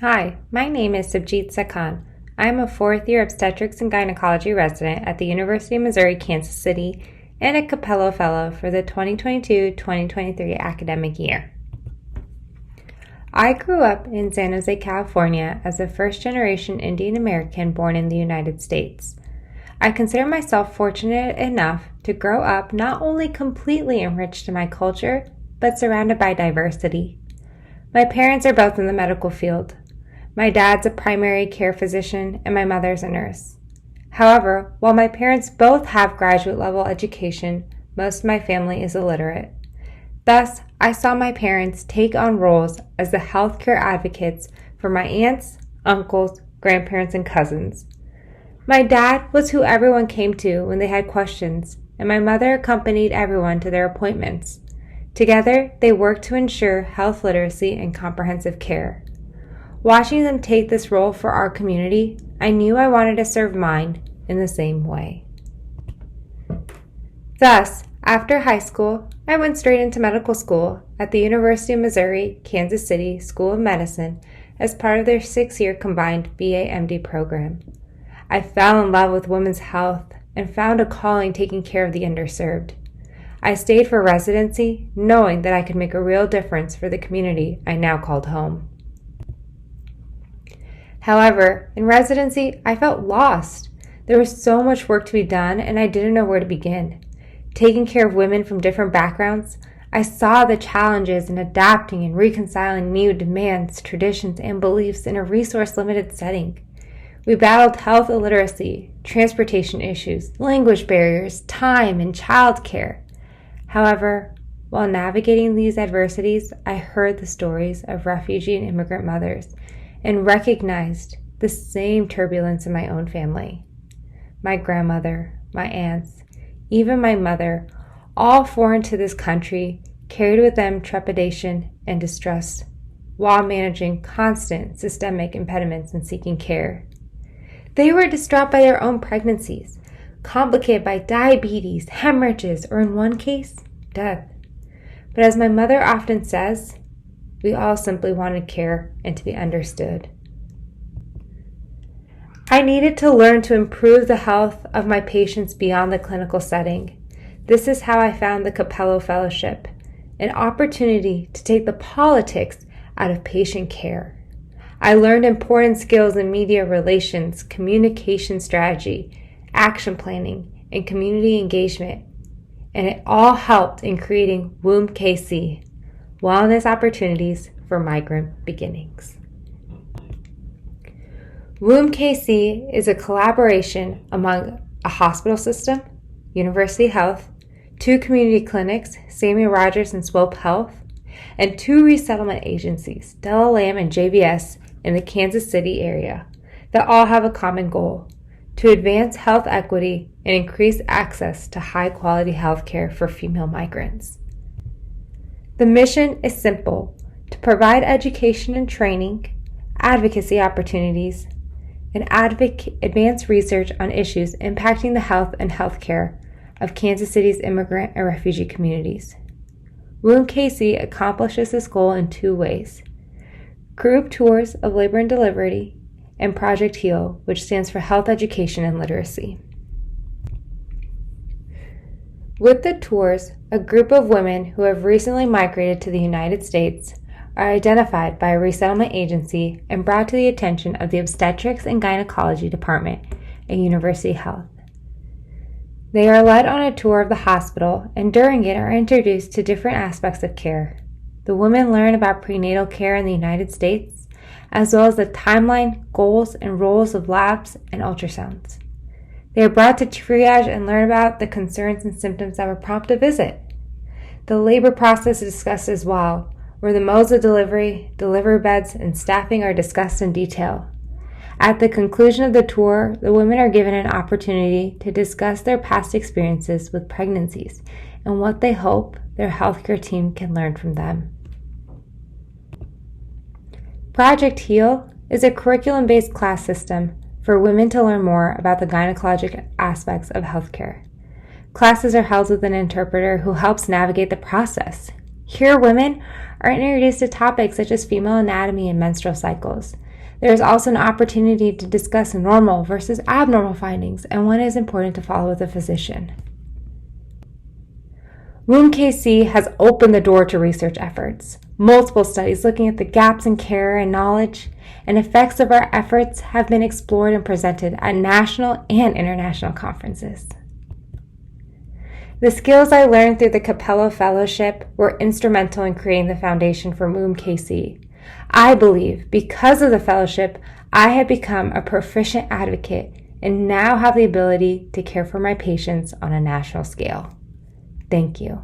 Hi, my name is Subhjit Sekhon. I am a fourth-year obstetrics and gynecology resident at the University of Missouri, Kansas City, and a Capello Fellow for the 2022-2023 academic year. I grew up in San Jose, California as a first-generation Indian American born in the United States. I consider myself fortunate enough to grow up not only completely enriched in my culture, but surrounded by diversity. My parents are both in the medical field. My dad's a primary care physician and my mother's a nurse. However, while my parents both have graduate level education, most of my family is illiterate. Thus, I saw my parents take on roles as the healthcare advocates for my aunts, uncles, grandparents, and cousins. My dad was who everyone came to when they had questions, and my mother accompanied everyone to their appointments. Together, they worked to ensure health literacy and comprehensive care. Watching them take this role for our community, I knew I wanted to serve mine in the same way. Thus, after high school, I went straight into medical school at the University of Missouri, Kansas City School of Medicine as part of their 6-year combined BA/MD program. I fell in love with women's health and found a calling taking care of the underserved. I stayed for residency, knowing that I could make a real difference for the community I now called home. However, in residency, I felt lost. There was so much work to be done, and I didn't know where to begin. Taking care of women from different backgrounds, I saw the challenges in adapting and reconciling new demands, traditions, and beliefs in a resource-limited setting. We battled health illiteracy, transportation issues, language barriers, time, and childcare. However, while navigating these adversities, I heard the stories of refugee and immigrant mothers and recognized the same turbulence in my own family. My grandmother, my aunts, even my mother, all foreign to this country, carried with them trepidation and distrust while managing constant systemic impediments in seeking care. They were distraught by their own pregnancies, complicated by diabetes, hemorrhages, or in one case, death. But as my mother often says, we all simply wanted care and to be understood. I needed to learn to improve the health of my patients beyond the clinical setting. This is how I found the Capello Fellowship, an opportunity to take the politics out of patient care. I learned important skills in media relations, communication strategy, action planning, and community engagement, and it all helped in creating Womb KC, wellness opportunities for migrant beginnings. Womb KC is a collaboration among a hospital system, University Health, 2 community clinics, Samuel Rogers and Swope Health, and 2 resettlement agencies, Della Lamb and JVS in the Kansas City area, that all have a common goal: to advance health equity and increase access to high-quality health care for female migrants. The mission is simple: to provide education and training, advocacy opportunities, and advance research on issues impacting the health and healthcare of Kansas City's immigrant and refugee communities. Womb KC accomplishes this goal in 2 ways: group tours of labor and delivery, and Project HEAL, which stands for Health Education and Literacy. With the tours, a group of women who have recently migrated to the United States are identified by a resettlement agency and brought to the attention of the Obstetrics and Gynecology Department at University Health. They are led on a tour of the hospital and during it are introduced to different aspects of care. The women learn about prenatal care in the United States, as well as the timeline, goals, and roles of labs and ultrasounds. They are brought to triage and learn about the concerns and symptoms that would prompt a visit. The labor process is discussed as well, where the modes of delivery, delivery beds, and staffing are discussed in detail. At the conclusion of the tour, the women are given an opportunity to discuss their past experiences with pregnancies and what they hope their healthcare team can learn from them. Project HEAL is a curriculum-based class system for women to learn more about the gynecologic aspects of healthcare. Classes are held with an interpreter who helps navigate the process. Here, women are introduced to topics such as female anatomy and menstrual cycles. There is also an opportunity to discuss normal versus abnormal findings and when it is important to follow with a physician. WOMB-KC has opened the door to research efforts. Multiple studies looking at the gaps in care and knowledge and effects of our efforts have been explored and presented at national and international conferences. The skills I learned through the Capello Fellowship were instrumental in creating the foundation for WOMB-KC. I believe because of the fellowship, I have become a proficient advocate and now have the ability to care for my patients on a national scale. Thank you.